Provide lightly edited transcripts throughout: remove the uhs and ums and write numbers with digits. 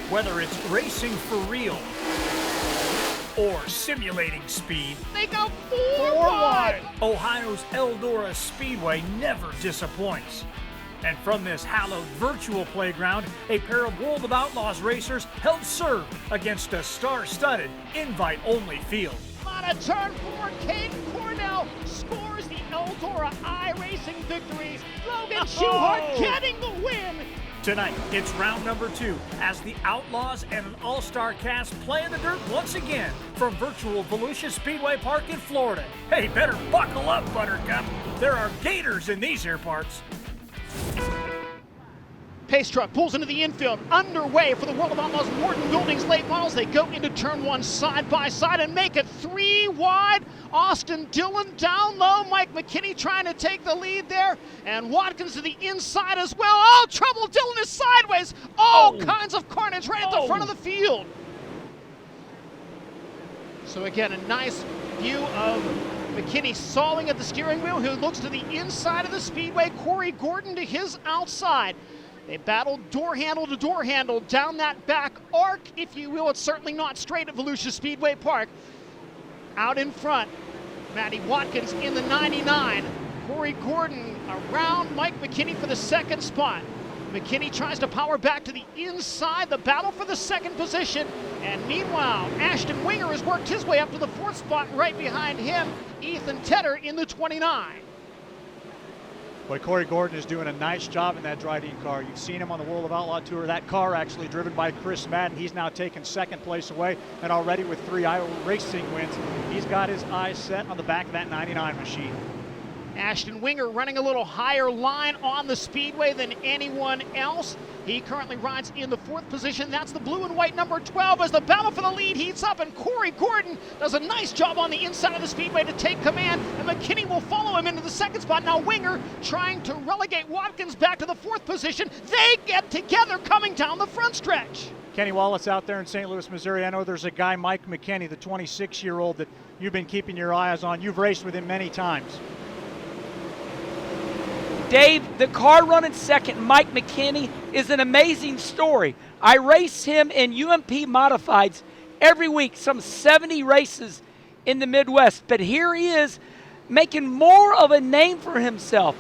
Whether it's racing for real or simulating speed, they go four wide. Ohio's Eldora Speedway never disappoints. And from this hallowed virtual playground, a pair of World of Outlaws racers held serve against a star-studded, invite-only field. On a turn 4, Caden Cornell scores the Eldora iRacing victory. Logan Schuhart getting the win. Tonight, it's round number 2 as the Outlaws and an all-star cast play in the dirt once again from virtual Volusia Speedway Park in Florida. Hey, better buckle up, Buttercup. There are gators in these here parts. Pace truck pulls into the infield, underway for the World of Outlaws Morton Buildings late models. They go into turn 1 side by side and make it 3 wide. Austin Dillon down low. Mike McKinney trying to take the lead there. And Watkins to the inside as well. Oh, trouble. Dillon is sideways. All kinds of carnage right at the front of the field. So again, a nice view of McKinney sawing at the steering wheel, who looks to the inside of the speedway. Corey Gordon to his outside. They battled door handle to door handle down that back arc, if you will. It's certainly not straight at Volusia Speedway Park. Out in front, Matty Watkins in the 99. Corey Gordon around Mike McKinney for the second spot. McKinney tries to power back to the inside, the battle for the second position. And meanwhile, Ashton Winger has worked his way up to the 4th spot. Right behind him, Ethan Tedder in the 29. Boy, Corey Gordon is doing a nice job in that Dryden car. You've seen him on the World of Outlaw Tour. That car actually driven by Chris Madden. He's now taken 2nd place away, and already with 3 Iowa racing wins, he's got his eyes set on the back of that 99 machine. Ashton Winger running a little higher line on the speedway than anyone else. He currently rides in the 4th position. That's the blue and white number 12 as the battle for the lead heats up, and Corey Gordon does a nice job on the inside of the speedway to take command, and McKinney will follow him into the 2nd spot. Now Winger trying to relegate Watkins back to the 4th position. They get together coming down the front stretch. Kenny Wallace out there in St. Louis, Missouri. I know there's a guy, Mike McKinney, the 26-year-old that you've been keeping your eyes on. You've raced with him many times. Dave, the car running second, Mike McKinney, is an amazing story. I race him in UMP Modifieds every week, some 70 races in the Midwest. But here he is making more of a name for himself.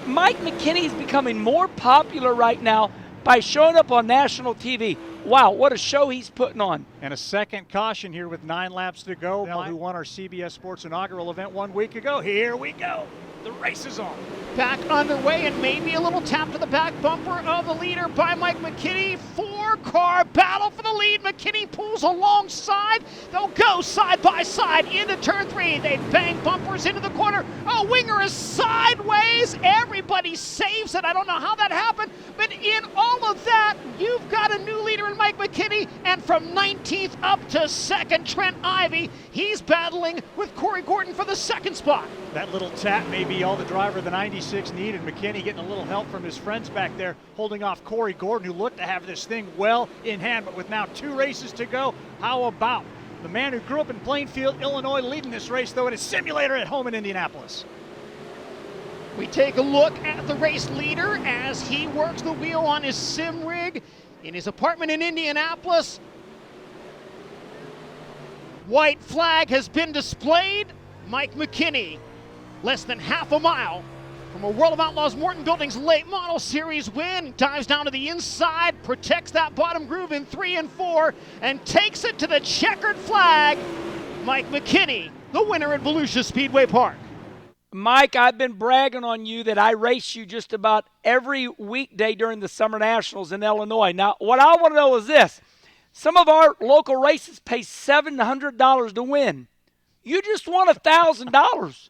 Mike McKinney is becoming more popular right now by showing up on national TV. Wow, what a show he's putting on. And a second caution here with 9 laps to go. Who won our CBS Sports inaugural event 1 week ago. Here we go. The race is on. Back underway, and maybe a little tap to the back bumper of the leader by Mike McKinney. 4-car battle for the lead. McKinney pulls alongside. They'll go side by side into turn 3. They bang bumpers into the corner. Oh, Winger is sideways. Everybody saves it. I don't know how that happened, but in all of that, you've got a new leader in Mike McKinney, and from 19th up to 2nd, Trent Ivey. He's battling with Corey Gordon for the 2nd spot. That little tap may be all the driver of the 96 needed. McKinney getting a little help from his friends back there, holding off Corey Gordon, who looked to have this thing well in hand. But with now 2 races to go, how about the man who grew up in Plainfield, Illinois, leading this race, though, in his simulator at home in Indianapolis? We take a look at the race leader as he works the wheel on his sim rig in his apartment in Indianapolis. White flag has been displayed. Mike McKinney, less than half a mile from a World of Outlaws Morton Buildings late model series win, dives down to the inside, protects that bottom groove in 3 and 4, and takes it to the checkered flag. Mike McKinney, the winner at Volusia Speedway Park. Mike, I've been bragging on you that I race you just about every weekday during the Summer Nationals in Illinois. Now, what I want to know is this. Some of our local races pay $700 to win. You just won $1,000.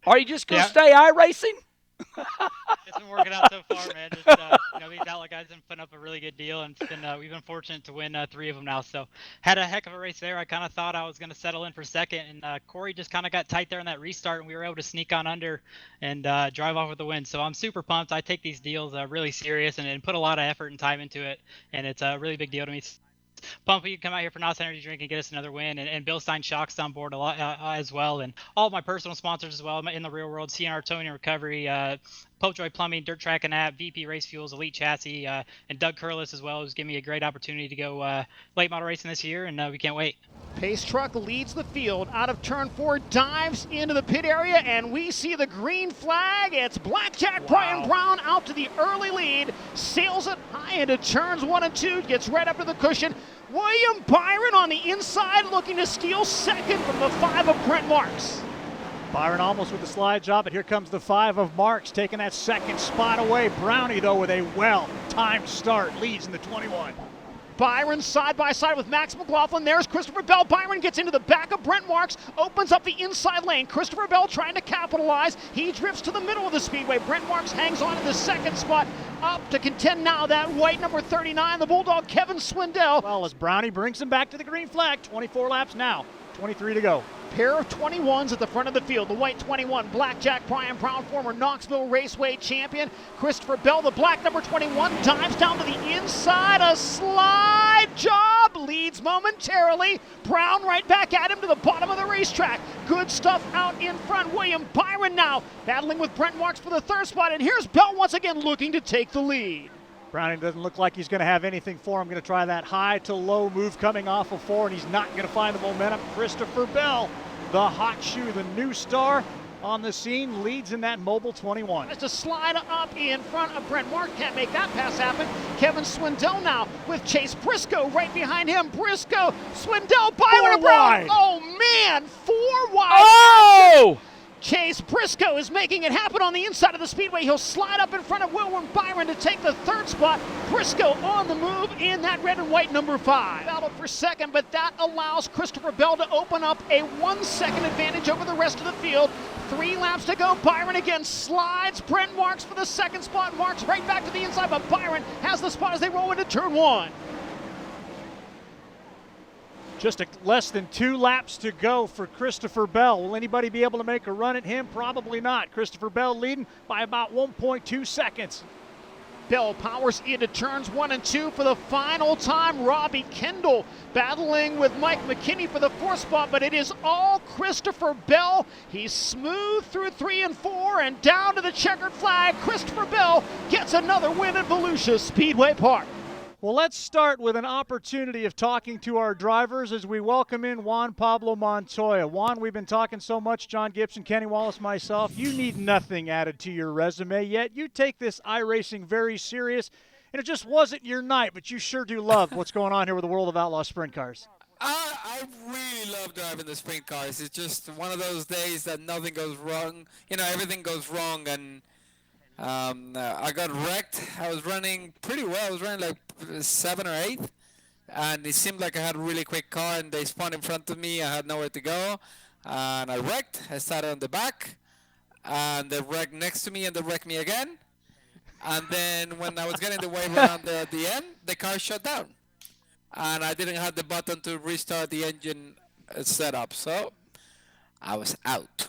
Are you just going to stay iRacing? It's been working out so far, man. Just, these outlaw guys have been putting up a really good deal, and we've been fortunate to win 3 of them now. So had a heck of a race there. I kind of thought I was going to settle in for 2nd, and Corey just kind of got tight there on that restart, and we were able to sneak on under and drive off with the win. So I'm super pumped. I take these deals really serious and put a lot of effort and time into it, and it's a really big deal to me. Pumped you come out here for Knott's Energy Drink and get us another win, and Bill Stein Shocks on board a lot as well, and all of my personal sponsors as well in the real world, CNR Towing and Recovery, Popejoy Plumbing, Dirt Track and App, VP Race Fuels, Elite Chassis, and Doug Curlis as well, who's given me a great opportunity to go late model racing this year, and we can't wait. Pace truck leads the field out of turn 4, dives into the pit area, and we see the green flag. It's Blackjack Brian Brown out to the early lead, sails it high into turns 1 and 2, gets right up to the cushion. William Byron on the inside looking to steal second from the 5 of Brent Marks. Byron almost with the slide job, but here comes the 5 of Marks taking that second spot away. Brownie, though, with a well-timed start, leads in the 21. Byron side by side with Max McLaughlin. There's Christopher Bell. Byron gets into the back of Brent Marks, opens up the inside lane. Christopher Bell trying to capitalize. He drifts to the middle of the speedway. Brent Marks hangs on to the second spot. Up to contend now that white number 39, the Bulldog Kevin Swindell. Well, as Brownie brings him back to the green flag, 24 laps now, 23 to go. Pair of 21s at the front of the field. The white 21, Blackjack Brian Brown, former Knoxville Raceway champion. Christopher Bell, the black number 21, dives down to the inside. A slide job, leads momentarily. Brown right back at him to the bottom of the racetrack. Good stuff out in front. William Byron now battling with Brent Marks for the third spot. And here's Bell once again looking to take the lead. Browning doesn't look like he's going to have anything for him. Going to try that high to low move coming off of 4, and he's not going to find the momentum. Christopher Bell, the hot shoe, the new star on the scene, leads in that mobile 21. Tries to slide up in front of Brent Mark. Can't make that pass happen. Kevin Swindell now with Chase Briscoe right behind him. Briscoe, Swindell, Byron, and Brown. Oh, man, 4 wide. Oh! Chase Briscoe is making it happen on the inside of the speedway. He'll slide up in front of William Byron to take the third spot. Briscoe on the move in that red and white number 5. Battle for second, but that allows Christopher Bell to open up a 1-second advantage over the rest of the field. 3 laps to go. Byron again slides. Brent Marks for the second spot. Marks right back to the inside, but Byron has the spot as they roll into turn 1. Just less than 2 laps to go for Christopher Bell. Will anybody be able to make a run at him? Probably not. Christopher Bell leading by about 1.2 seconds. Bell powers into turns 1 and 2 for the final time. Robbie Kendall battling with Mike McKinney for the 4th spot, but it is all Christopher Bell. He's smooth through 3 and 4 and down to the checkered flag. Christopher Bell gets another win at Volusia Speedway Park. Well, let's start with an opportunity of talking to our drivers as we welcome in Juan Pablo Montoya. Juan, we've been talking so much, John Gibson, Kenny Wallace, myself. You need nothing added to your resume, yet you take this iRacing very serious, and it just wasn't your night, but you sure do love what's going on here with the World of Outlaws sprint cars. I really love driving the sprint cars. It's just one of those days that nothing goes wrong. You know, everything goes wrong, and I got wrecked. I was running pretty well. I was running like 7th or 8th, and it seemed like I had a really quick car, and they spun in front of me. I had nowhere to go, and I wrecked. I started on the back, and they wrecked next to me, and they wrecked me again. And then when I was getting the wave around at the end, the car shut down, and I didn't have the button to restart the engine setup, so I was out.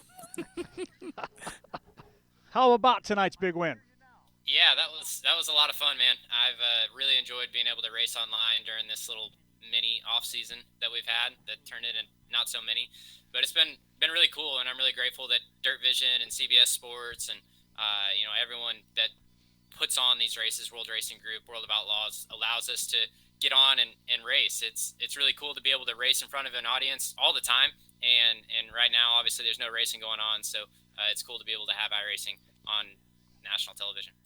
How about tonight's big win? Yeah, that was a lot of fun, man. I've really enjoyed being able to race online during this little mini off season that we've had that turned into not so many, but it's been really cool, and I'm really grateful that Dirt Vision and CBS Sports and everyone that puts on these races, World Racing Group, World of Outlaws, allows us to get on and race. It's really cool to be able to race in front of an audience all the time, and right now obviously there's no racing going on, so it's cool to be able to have iRacing on national television.